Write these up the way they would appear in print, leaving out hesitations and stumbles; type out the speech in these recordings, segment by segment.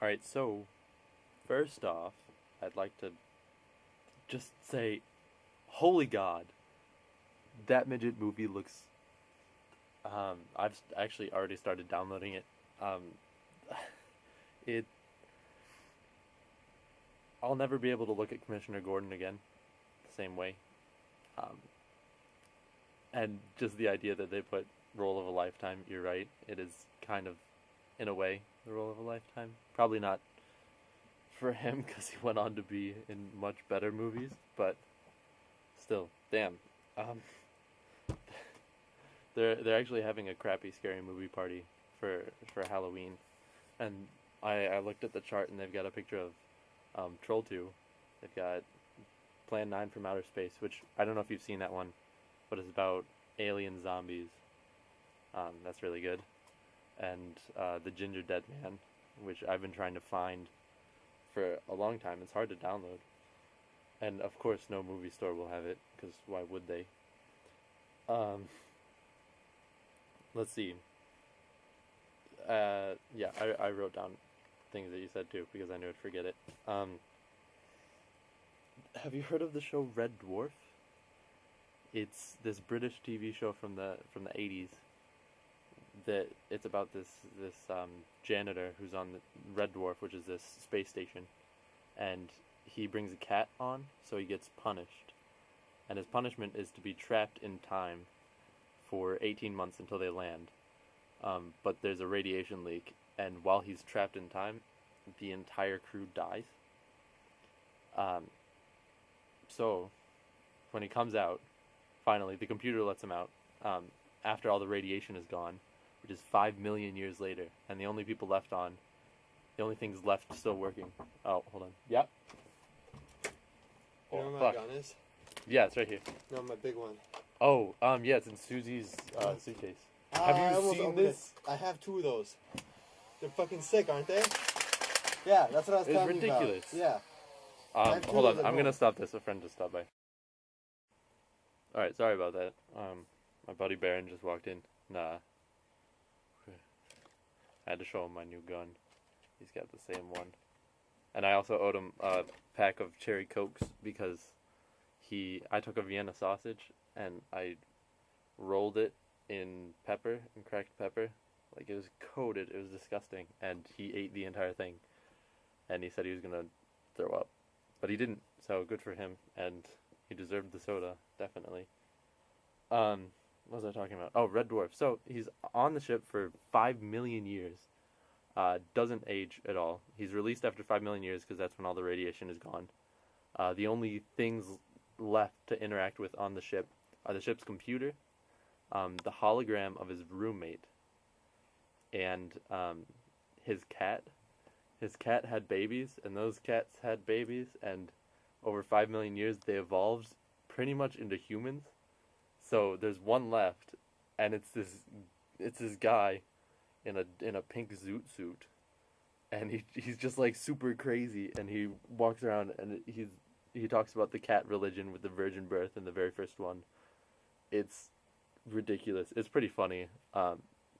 Alright, so, first off, I'd like to just say, holy God, that midget movie looks. I've actually already started downloading it. Um, it. I'll never be able to look at Commissioner Gordon again, the same way. Um, and just the idea that they put role of a lifetime, you're right, it is kind of, in a way, the role of a lifetime. Probably not for him because he went on to be in much better movies, but still, damn. Um, they're actually having a crappy scary movie party for Halloween, and I looked at the chart and they've got a picture of Troll 2. They've got Plan 9 from Outer Space, which I don't know if you've seen that one, but it's about alien zombies. That's really good. And The Ginger Dead Man, which I've been trying to find for a long time. It's hard to download. And of course no movie store will have it, because why would they? Let's see. Yeah, I wrote down things that you said too, because I knew I'd forget it. Have you heard of the show Red Dwarf? It's this British TV show from the 80s. That it's about this janitor who's on the Red Dwarf, which is this space station, and he brings a cat on, so he gets punished, and his punishment is to be trapped in time for 18 months until they land. But there's a radiation leak, and while he's trapped in time, the entire crew dies. So when he comes out, finally the computer lets him out after all the radiation is gone, which is 5 million years later, and the only things left still working. Oh, hold on. Yep. You know where my gun is? Yeah, it's right here. No, my big one. Oh, yeah, it's in Susie's suitcase. Have you seen this? I have two of those. They're fucking sick, aren't they? Yeah, that's what I was telling you about. It's ridiculous. Yeah. Hold on, I'm gonna stop this. A friend just stopped by. Alright, sorry about that. My buddy Baron just walked in. Nah. I had to show him my new gun. He's got the same one. And I also owed him a pack of cherry cokes because I took a Vienna sausage and I rolled it in pepper, in cracked pepper. Like, it was coated, it was disgusting. And he ate the entire thing. And he said he was gonna throw up. But he didn't, so good for him. And he deserved the soda, definitely. What was I talking about? Oh, Red Dwarf. So, he's on the ship for 5 million years. Doesn't age at all. He's released after 5 million years because that's when all the radiation is gone. The only things left to interact with on the ship are the ship's computer, the hologram of his roommate, and his cat. His cat had babies, and those cats had babies, and over 5 million years they evolved pretty much into humans. So there's one left, and it's this guy in a pink zoot suit, and he's just like super crazy, and he walks around and he talks about the cat religion with the virgin birth in the very first one. It's ridiculous. It's pretty funny.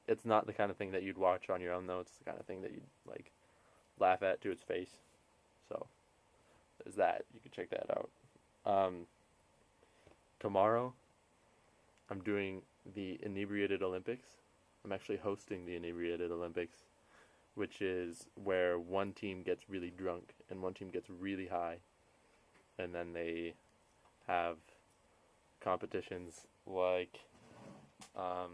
It's not the kind of thing that you'd watch on your own though. It's the kind of thing that you'd like laugh at to its face. So there's that. You can check that out. Tomorrow I'm doing the Inebriated Olympics. I'm actually hosting the Inebriated Olympics, which is where one team gets really drunk and one team gets really high, and then they have competitions like, hold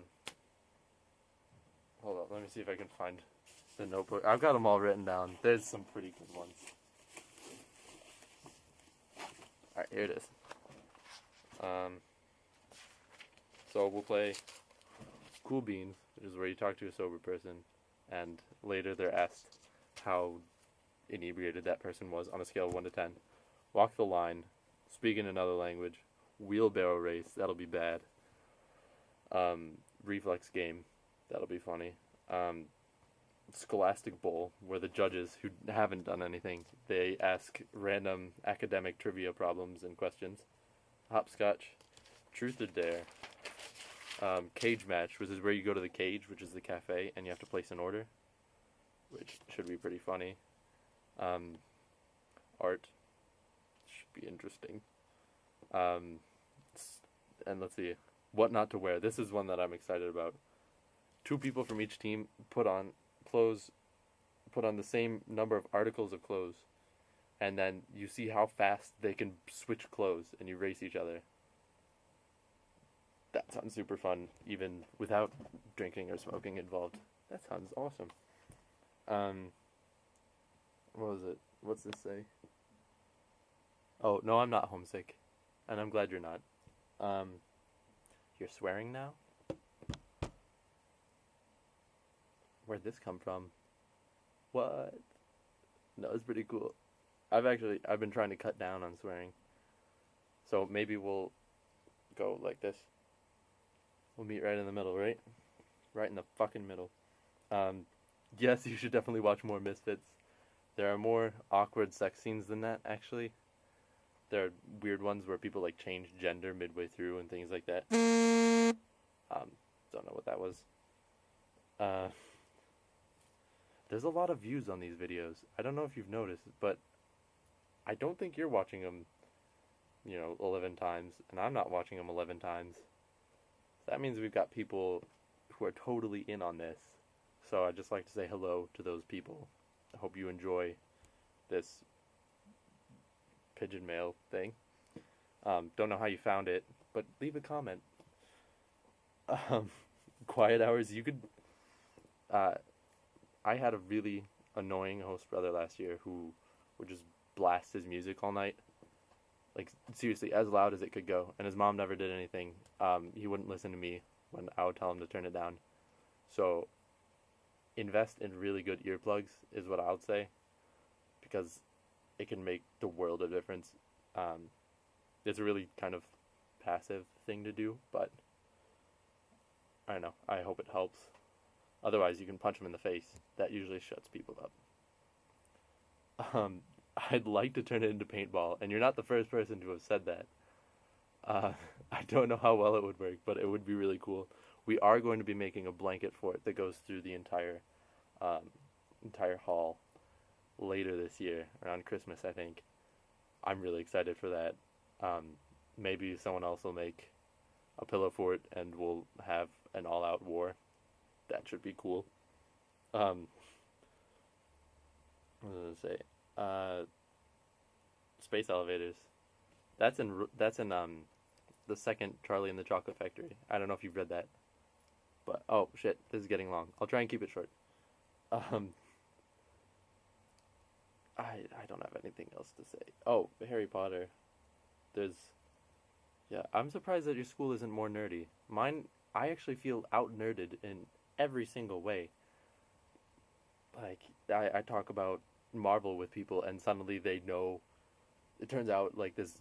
on, let me see if I can find the notebook. I've got them all written down. There's some pretty good ones. Alright, here it is. So we'll play Cool Beans, which is where you talk to a sober person, and later they're asked how inebriated that person was on a scale of 1 to 10. Walk the line, speak in another language, wheelbarrow race, that'll be bad. Reflex game, that'll be funny. Scholastic Bowl, where the judges who haven't done anything, they ask random academic trivia problems and questions. Hopscotch, Truth or Dare. Cage Match, which is where you go to the cage, which is the cafe, and you have to place an order, which should be pretty funny. Art should be interesting. Um, and let's see, what not to wear. This is one that I'm excited about. 2 people from each team put on the same number of articles of clothes, and then you see how fast they can switch clothes, and you race each other. That sounds super fun, even without drinking or smoking involved. That sounds awesome. What was it? What's this say? Oh, no, I'm not homesick. And I'm glad you're not. You're swearing now? Where'd this come from? What? No, it's pretty cool. I've been trying to cut down on swearing. So maybe we'll go like this. We'll meet right in the middle, right? Right in the fucking middle. Yes, you should definitely watch more Misfits. There are more awkward sex scenes than that, actually. There are weird ones where people, like, change gender midway through and things like that. Don't know what that was. There's a lot of views on these videos. I don't know if you've noticed, but I don't think you're watching them, 11 times, and I'm not watching them 11 times. So that means we've got people who are totally in on this. So I'd just like to say hello to those people. I hope you enjoy this pigeon mail thing. Don't know how you found it, but leave a comment. Quiet hours, you could... I had a really annoying host brother last year who would just blast his music all night. Like, seriously, as loud as it could go. And his mom never did anything. He wouldn't listen to me when I would tell him to turn it down. So, invest in really good earplugs is what I would say. Because it can make the world of difference. It's a really kind of passive thing to do, but I don't know. I hope it helps. Otherwise, you can punch them in the face. That usually shuts people up. I'd like to turn it into paintball, and you're not the first person to have said that. I don't know how well it would work, but it would be really cool. We are going to be making a blanket for it that goes through the entire hall later this year, around Christmas, I think. I'm really excited for that. Maybe someone else will make a pillow fort, and we'll have an all-out war. That should be cool. What was I gonna say? Space elevators. That's in the second Charlie and the Chocolate Factory. I don't know if you've read that, but oh shit, this is getting long. I'll try and keep it short. I don't have anything else to say. Oh, Harry Potter. I'm surprised that your school isn't more nerdy. Mine, I actually feel out-nerded in every single way. Like, I talk about Marvel with people, and suddenly they know. It turns out, like, this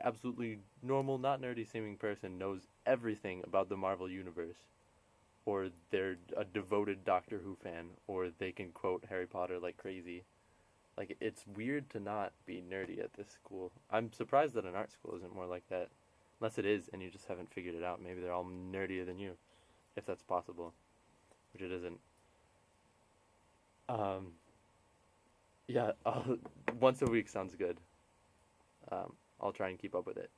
absolutely normal, not nerdy-seeming person knows everything about the Marvel universe. Or they're a devoted Doctor Who fan, or they can quote Harry Potter like crazy. Like, it's weird to not be nerdy at this school. I'm surprised that an art school isn't more like that. Unless it is, and you just haven't figured it out. Maybe they're all nerdier than you, if that's possible. Which it isn't. Yeah, once a week sounds good. I'll try and keep up with it.